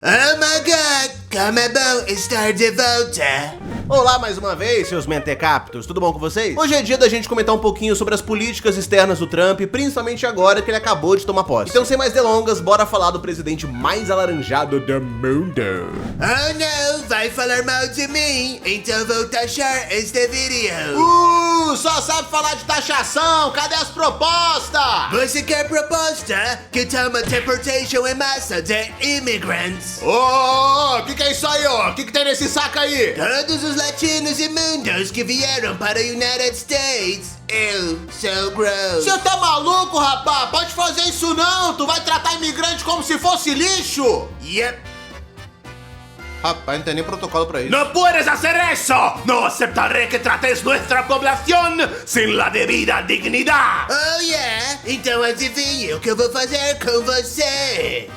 Oh my God, como é bom estar de volta. Olá mais uma vez, seus mentecaptos, tudo bom com vocês? Hoje é dia da gente comentar um pouquinho sobre as políticas externas do Trump, principalmente agora que ele acabou de tomar posse. Então, sem mais delongas, bora falar do presidente mais alaranjado do mundo. Oh não, vai falar mal de mim, então vou taxar este vídeo. Só sabe falar de taxação, cadê as propostas? Você quer proposta que toma deportation em massa de imigrantes? Que é isso aí, ó? Que tem nesse saco aí? Todos os latinos imundos que vieram para os United States. Eu sou gross. Você tá maluco, rapaz? Pode fazer isso não! Tu vai tratar imigrante como se fosse lixo! Yep. Rapaz, não tem nem protocolo pra isso. ¡No puedes hacer eso! ¡No aceptaré que trates nuestra población sin la debida dignidad! Oh yeah, então adivinha o que eu vou fazer com você?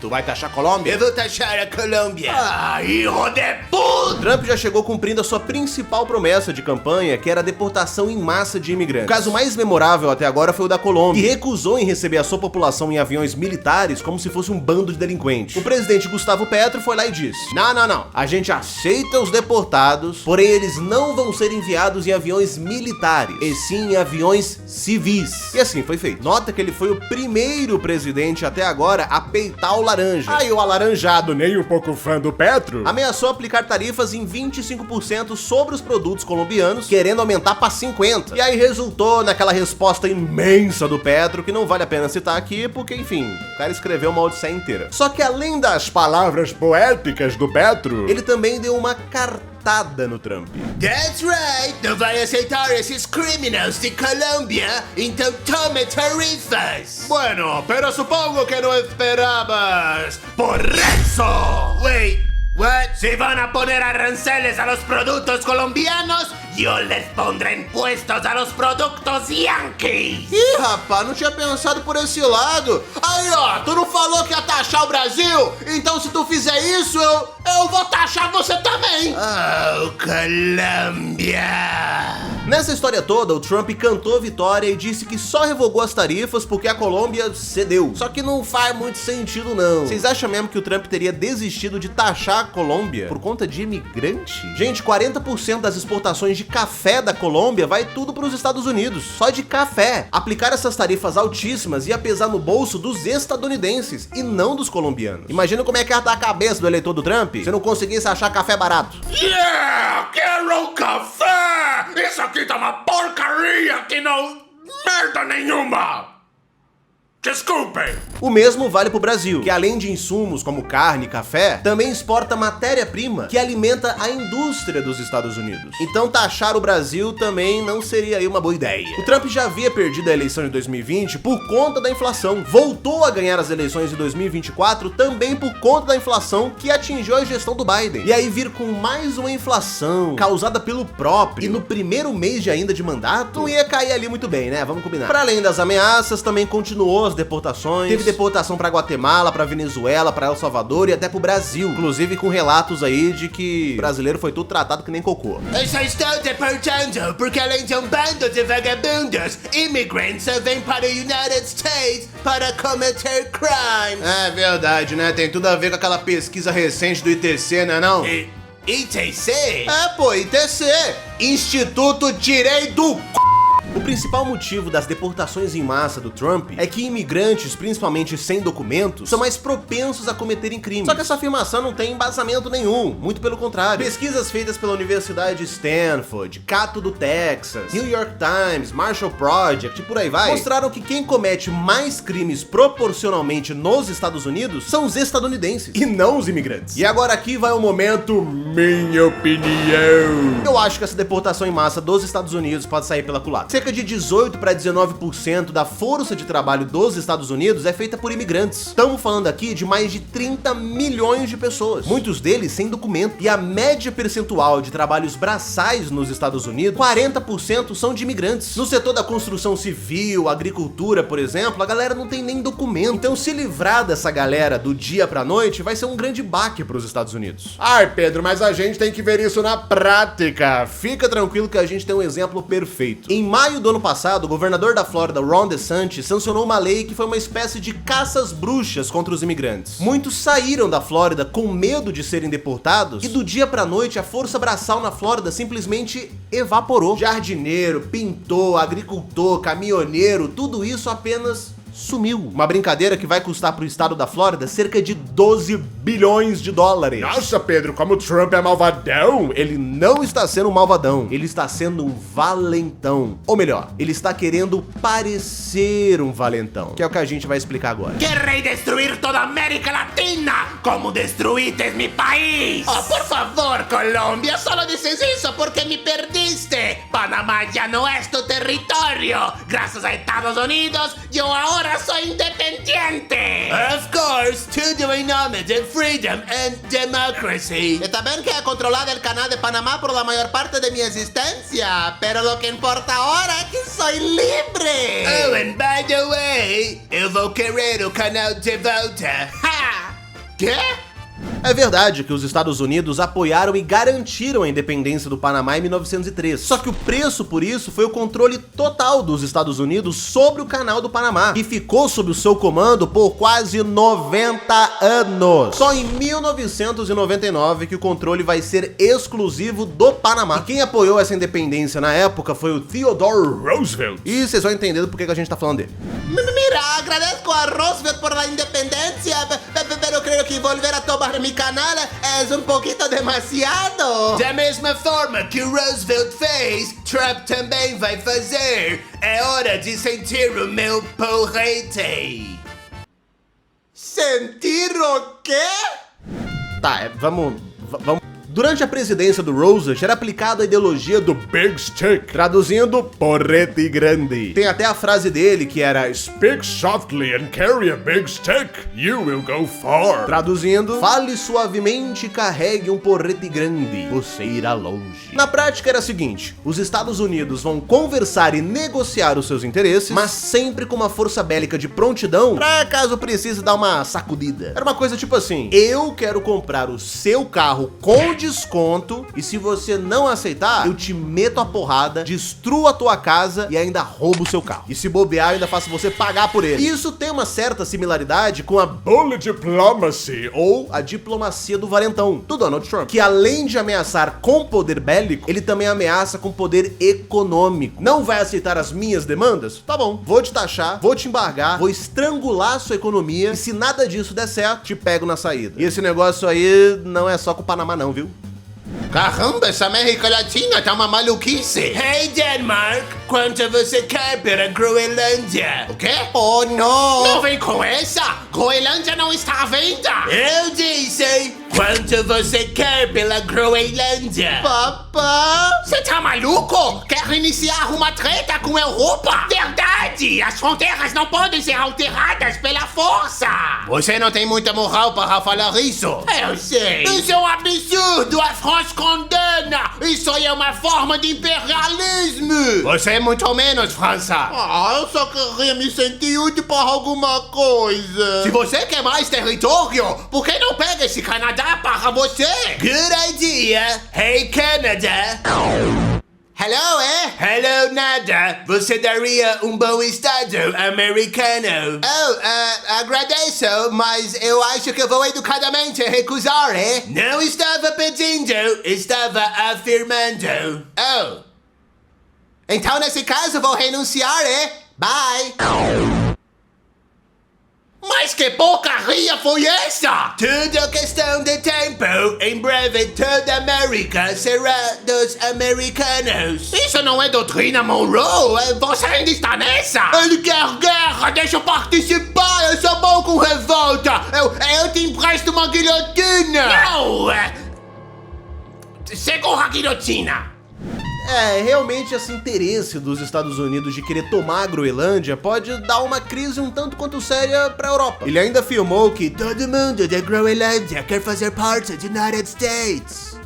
Tu vai taxar a Colômbia? Eu vou taxar a Colômbia. ¡Ah, hijo de puta! Trump já chegou cumprindo a sua principal promessa de campanha, que era a deportação em massa de imigrantes. O caso mais memorável até agora foi o da Colômbia, que recusou em receber a sua população em aviões militares como se fosse um bando de delinquentes. O presidente Gustavo Petro foi lá e disse: Não. A gente aceita os deportados, porém eles não vão ser enviados em aviões militares, e sim em aviões civis. E assim foi feito. Nota que ele foi o primeiro presidente até agora a peitar o laranja. Aí o alaranjado, nem um pouco fã do Petro, ameaçou aplicar tarifas em 25% sobre os produtos colombianos, querendo aumentar para 50%. E aí resultou naquela resposta imensa do Petro, que não vale a pena citar aqui, porque enfim, o cara escreveu uma odisseia inteira. Só que além das palavras poéticas do Petro, ele também deu uma cartada no Trump. That's right, não vai aceitar esses criminals de Colômbia, então tome tarifas. Bueno, pero supongo que no esperabas. ¡Por eso! Wait, what? Si van a poner aranceles a los productos colombianos, yo les pondré impuestos a los productos yankees. Ih, rapaz, não tinha pensado por esse lado. Aí, ó, tu não falou que ia taxar o Brasil? Então se tu fizer isso, eu vou taxar você também. Oh, Colômbia. Nessa história toda, o Trump cantou vitória e disse que só revogou as tarifas porque a Colômbia cedeu. Só que não faz muito sentido, não. Vocês acham mesmo que o Trump teria desistido de taxar a Colômbia por conta de imigrante? Gente, 40% das exportações de café da Colômbia vai tudo para os Estados Unidos, só de café. Aplicar essas tarifas altíssimas ia pesar no bolso dos estadunidenses e não dos colombianos. Imagina como é que ia estar a cabeça do eleitor do Trump se não conseguisse achar café barato. ¡Yeah! ¡Quiero café! ¡Eso aqui tá uma porcaria que não... merda nenhuma! Desculpem! O mesmo vale pro Brasil, que além de insumos como carne e café, também exporta matéria-prima que alimenta a indústria dos Estados Unidos. Então taxar o Brasil também não seria aí uma boa ideia. O Trump já havia perdido a eleição de 2020 por conta da inflação. Voltou a ganhar as eleições de 2024 também por conta da inflação que atingiu a gestão do Biden. E aí vir com mais uma inflação causada pelo próprio e no primeiro mês ainda de mandato, não ia cair ali muito bem, né? Vamos combinar. Para além das ameaças, também continuou as deportações. Teve deportação para Guatemala, para Venezuela, para El Salvador e até pro Brasil. Inclusive com relatos aí de que brasileiro foi tudo tratado que nem cocô. Eu só estou deportando porque além de um bando de vagabundos, imigrantes só vêm para os United States para cometer crimes. É verdade, né? Tem tudo a ver com aquela pesquisa recente do ITC, né não? ITC? É, pô, ITC. Instituto Tirei do O principal motivo das deportações em massa do Trump é que imigrantes, principalmente sem documentos, são mais propensos a cometerem crimes. Só que essa afirmação não tem embasamento nenhum, muito pelo contrário. Pesquisas feitas pela Universidade de Stanford, Cato do Texas, New York Times, Marshall Project e por aí vai, mostraram que quem comete mais crimes proporcionalmente nos Estados Unidos são os estadunidenses e não os imigrantes. E agora aqui vai o momento minha opinião. Eu acho que essa deportação em massa dos Estados Unidos pode sair pela culatra. Cerca de 18 para 19% da força de trabalho dos Estados Unidos é feita por imigrantes. Estamos falando aqui de mais de 30 milhões de pessoas, muitos deles sem documento. E a média percentual de trabalhos braçais nos Estados Unidos, 40% são de imigrantes. No setor da construção civil, agricultura, por exemplo, a galera não tem nem documento. Então se livrar dessa galera do dia pra noite vai ser um grande baque para os Estados Unidos. Ai, Pedro, mas a gente tem que ver isso na prática. Fica tranquilo que a gente tem um exemplo perfeito. Em maio maio do ano passado, o governador da Flórida, Ron DeSantis, sancionou uma lei que foi uma espécie de caças bruxas contra os imigrantes. Muitos saíram da Flórida com medo de serem deportados e do dia pra noite a força braçal na Flórida simplesmente evaporou. Jardineiro, pintor, agricultor, caminhoneiro, tudo isso apenas sumiu. Uma brincadeira que vai custar pro estado da Flórida cerca de 12 bilhões de dólares. Nossa, Pedro, como o Trump é malvadão. Ele não está sendo um malvadão, ele está sendo um valentão. Ou melhor, ele está querendo parecer um valentão, que é o que a gente vai explicar agora. Querrei destruir toda a América Latina, como destruiste mi país. Oh, por favor, Colombia, solo dices eso porque me perdiste. Panamá ya no es tu territorio. Gracias a Estados Unidos, yo ahora soy independiente. Of course, tudo em nome de freedom and democracy. Y también que he controlado el canal de Panamá por la mayor parte de mi existencia, pero lo que importa ahora es que soy libre. Oh, and by the way, eu vou querer o canal de volta. Ha! ¿Qué? É verdade que os Estados Unidos apoiaram e garantiram a independência do Panamá em 1903. Só que o preço por isso foi o controle total dos Estados Unidos sobre o canal do Panamá, que ficou sob o seu comando por quase 90 anos. Só em 1999 que o controle vai ser exclusivo do Panamá. E quem apoiou essa independência na época foi o Theodore Roosevelt. E vocês vão entender do porquê que a gente tá falando dele. Mira, agradezco a Roosevelt por la independencia, pero creo que volver a tomar mi canal es un poquito demasiado. Da mesma forma que o Roosevelt fez, Trump também vai fazer. É hora de sentir o meu porrete. ¿Sentir o qué? Tá, vamos... Durante a presidência do Roosevelt era aplicada a ideologia do Big Stick, traduzindo porrete grande. Tem até a frase dele que era Speak softly and carry a big stick, you will go far. Traduzindo, fale suavemente e carregue um porrete grande, você irá longe. Na prática era a seguinte, os Estados Unidos vão conversar e negociar os seus interesses, mas sempre com uma força bélica de prontidão pra caso precise dar uma sacudida. Era uma coisa tipo assim, eu quero comprar o seu carro com desconto e se você não aceitar, eu te meto a porrada, destruo a tua casa e ainda roubo o seu carro. E se bobear, eu ainda faço você pagar por ele. Isso tem uma certa similaridade com a Bully Diplomacy, ou a diplomacia do valentão, do Donald Trump, que além de ameaçar com poder bélico, ele também ameaça com poder econômico. Não vai aceitar as minhas demandas? Tá bom, vou te taxar, vou te embargar, vou estrangular a sua economia e se nada disso der certo, te pego na saída. E esse negócio aí não é só com o Panamá não, viu? Caramba, essa América Latina tá uma maluquice. Hey Denmark, quanto você quer pela Groenlândia? O quê? Oh, não. Não vem com essa! Groenlândia não está à venda! Eu disse, quanto você quer pela Groenlândia? Papá. Você tá maluco? Quer iniciar uma treta com a Europa? Verdade! As fronteiras não podem ser alteradas pela força! Você não tem muita moral para falar isso. Eu sei! Isso é um absurdo! A França condena! Isso aí é uma forma de imperialismo! Você é muito menos, França. Ah, eu só queria me sentir útil para alguma coisa. Se você quer mais território, por que não pega esse Canadá para você? Good idea! Hey Canada! Hello, Hello, nada! Você daria um bom estado americano? Oh, agradeço, mas eu acho que eu vou educadamente recusar, Não estava pedindo, estava afirmando. Oh. Então, nesse caso, vou renunciar, Bye. Mas que porcaria foi essa? Tudo questão de tempo. Em breve toda a América será dos americanos. Isso não é doutrina Monroe? Você ainda está nessa? Ele quer guerra, deixa eu participar. Eu sou bom com revolta. Eu te empresto uma guilhotina. Não! Segura a guilhotina! É, realmente esse interesse dos Estados Unidos de querer tomar a Groenlândia pode dar uma crise um tanto quanto séria pra Europa. Ele ainda afirmou que todo mundo da Groenlândia quer fazer parte dos United States.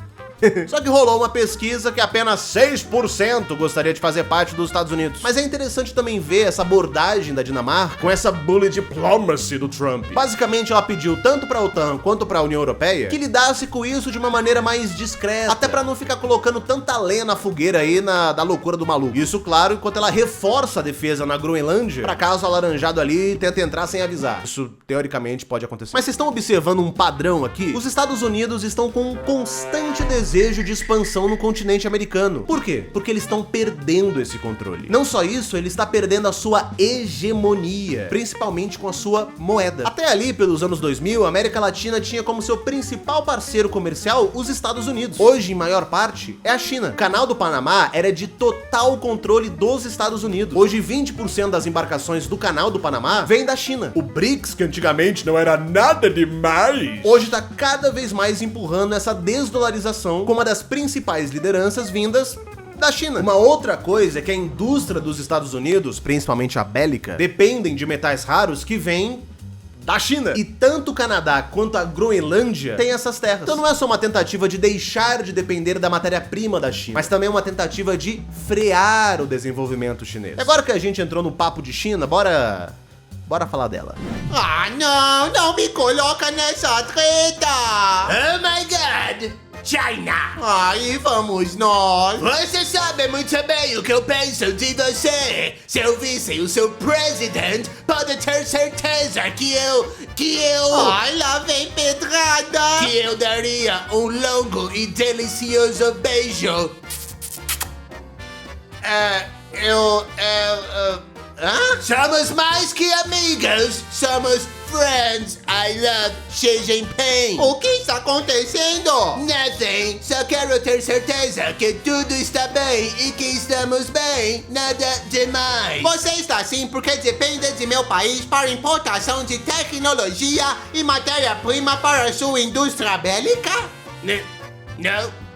Só que rolou uma pesquisa que apenas 6% gostaria de fazer parte dos Estados Unidos. Mas é interessante também ver essa abordagem da Dinamarca com essa bully diplomacy do Trump. Basicamente, ela pediu tanto pra OTAN quanto pra União Europeia que lidasse com isso de uma maneira mais discreta, até pra não ficar colocando tanta lenha na fogueira aí da loucura do maluco. Isso, claro, enquanto ela reforça a defesa na Groenlândia, pra caso o alaranjado ali tenta entrar sem avisar. Isso, teoricamente, pode acontecer. Mas vocês estão observando um padrão aqui? Os Estados Unidos estão com um constante desejo de expansão no continente americano. Por quê? Porque eles estão perdendo esse controle. Não só isso, ele está perdendo a sua hegemonia, principalmente com a sua moeda. Até ali, pelos anos 2000, a América Latina tinha como seu principal parceiro comercial os Estados Unidos. Hoje, em maior parte, é a China. O Canal do Panamá era de total controle dos Estados Unidos. Hoje, 20% das embarcações do Canal do Panamá vem da China. O BRICS, que antigamente não era nada demais, hoje está cada vez mais empurrando essa desdolarização como uma das principais lideranças vindas da China. Uma outra coisa é que a indústria dos Estados Unidos, principalmente a bélica, dependem de metais raros que vêm da China. E tanto o Canadá quanto a Groenlândia têm essas terras. Então não é só uma tentativa de deixar de depender da matéria-prima da China, mas também uma tentativa de frear o desenvolvimento chinês. E agora que a gente entrou no papo de China, bora falar dela. Ah, não me coloca nessa treta. Oh my God! China! Aí vamos nós. Você sabe muito bem o que eu penso de você. Se eu visse o seu presidente, pode ter certeza que eu... Ai, lá vem pedrada. Que eu daria um longo e delicioso beijo. Somos mais que amigos, somos friends. I love Xi Jinping. O que está acontecendo? Nothing. Só quero ter certeza que tudo está bem e que estamos bem. Nada demais. Você está assim porque depende de meu país para importação de tecnologia e matéria-prima para sua indústria bélica? Não.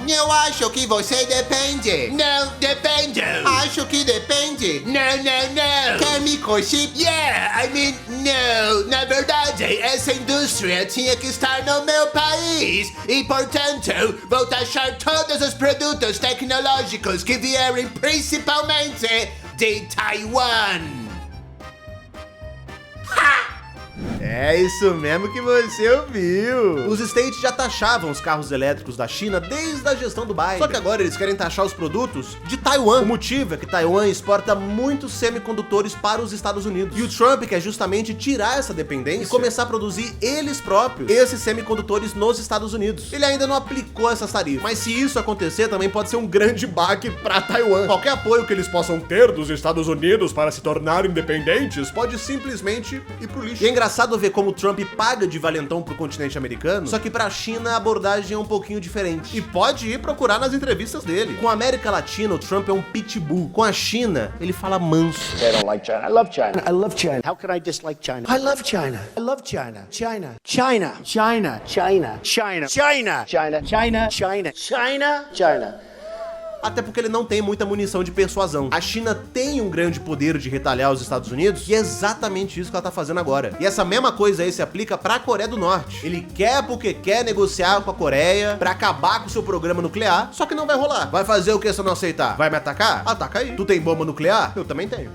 Eu acho que você depende. Não depende. Acho que depende. Não. Quer microchip? Yeah, I mean, no. Na verdade, essa indústria tinha que estar no meu país. E, portanto, vou taxar todos os produtos tecnológicos que vierem principalmente de Taiwan. É isso mesmo que você ouviu. Os States já taxavam os carros elétricos da China desde a gestão do Biden. Só que agora eles querem taxar os produtos de Taiwan. O motivo é que Taiwan exporta muitos semicondutores para os Estados Unidos. E o Trump quer justamente tirar essa dependência e começar a produzir eles próprios esses semicondutores nos Estados Unidos. Ele ainda não aplicou essas tarifas, mas se isso acontecer, também pode ser um grande baque para Taiwan. Qualquer apoio que eles possam ter dos Estados Unidos para se tornar independentes pode simplesmente ir pro lixo. E é engraçado ver como o Trump paga de valentão pro continente americano, só que pra China a abordagem é um pouquinho diferente. E pode ir procurar nas entrevistas dele. Com a América Latina, o Trump é um pitbull. Com a China, ele fala manso. I don't like China. I love China. I love China. How can I dislike China? I love China. I love China. China. China. China. China. China. China. China. China. China. China. China. Até porque ele não tem muita munição de persuasão. A China tem um grande poder de retalhar os Estados Unidos e é exatamente isso que ela tá fazendo agora. E essa mesma coisa aí se aplica pra Coreia do Norte. Ele quer porque quer negociar com a Coreia pra acabar com o seu programa nuclear, só que não vai rolar. Vai fazer o que se eu não aceitar? Vai me atacar? Ataca aí. Tu tem bomba nuclear? Eu também tenho.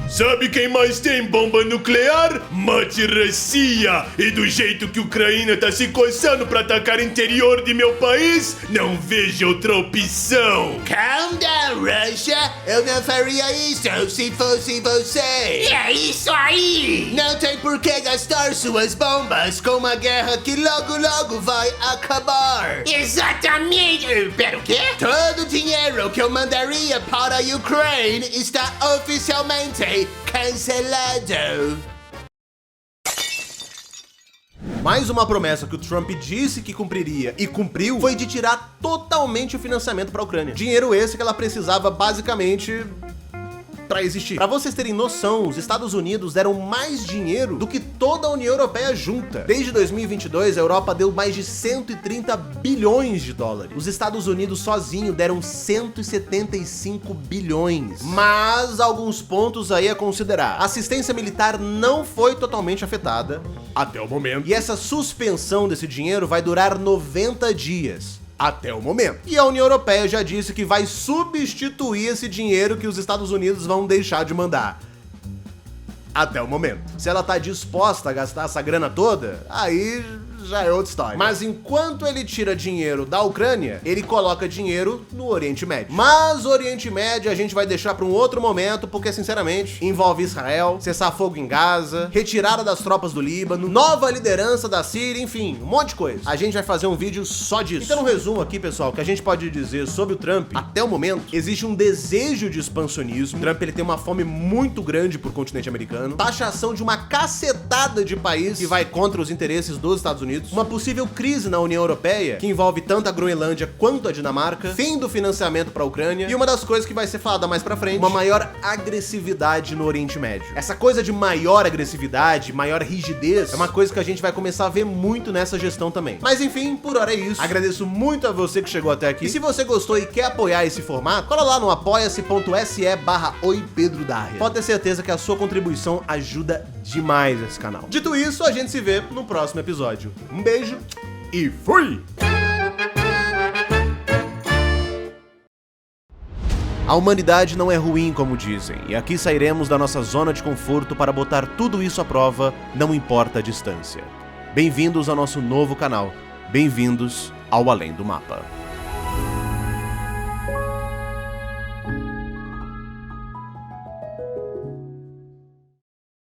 Sabe quem mais tem bomba nuclear? Mate Rússia! E do jeito que a Ucrânia tá se coçando pra atacar o interior de meu país, não vejo outra opção! Calm down, Russia. Eu não faria isso se fosse você. É isso aí! Não tem por que gastar suas bombas com uma guerra que logo vai acabar. Exatamente! Pera, o quê? Todo o dinheiro que eu mandaria para a Ucrânia está oficialmente cancelado. Mais uma promessa que o Trump disse que cumpriria e cumpriu foi de tirar totalmente o financiamento para a Ucrânia. Dinheiro esse que ela precisava basicamente pra existir. Pra vocês terem noção, os Estados Unidos deram mais dinheiro do que toda a União Europeia junta. Desde 2022, a Europa deu mais de 130 bilhões de dólares. Os Estados Unidos sozinho deram 175 bilhões. Mas alguns pontos aí a considerar. A assistência militar não foi totalmente afetada Até o momento. e essa suspensão desse dinheiro vai durar 90 dias. Até o momento. E a União Europeia já disse que vai substituir esse dinheiro que os Estados Unidos vão deixar de mandar. Até o momento. Se ela tá disposta a gastar essa grana toda, aí já é outra história. Mas enquanto ele tira dinheiro da Ucrânia, ele coloca dinheiro no Oriente Médio. Mas o Oriente Médio a gente vai deixar para um outro momento, porque sinceramente envolve Israel, cessar fogo em Gaza, retirada das tropas do Líbano, nova liderança da Síria, enfim, um monte de coisa. A gente vai fazer um vídeo só disso. Então, no resumo aqui, pessoal, o que a gente pode dizer sobre o Trump, até o momento, existe um desejo de expansionismo. O Trump, ele tem uma fome muito grande por continente americano, taxação de uma cacetada de país que vai contra os interesses dos Estados Unidos, uma possível crise na União Europeia, que envolve tanto a Groenlândia quanto a Dinamarca, fim do financiamento para a Ucrânia, e uma das coisas que vai ser falada mais pra frente, uma maior agressividade no Oriente Médio. Essa coisa de maior agressividade, maior rigidez, é uma coisa que a gente vai começar a ver muito nessa gestão também. Mas enfim, por hora é isso. Agradeço muito a você que chegou até aqui. E se você gostou e quer apoiar esse formato, cola lá no apoia-se.se/oipedrodarria. Pode ter certeza que a sua contribuição ajuda demais esse canal. Dito isso, a gente se vê no próximo episódio. Um beijo e fui! A humanidade não é ruim como dizem, e aqui sairemos da nossa zona de conforto para botar tudo isso à prova, não importa a distância. Bem-vindos ao nosso novo canal, bem-vindos ao Além do Mapa.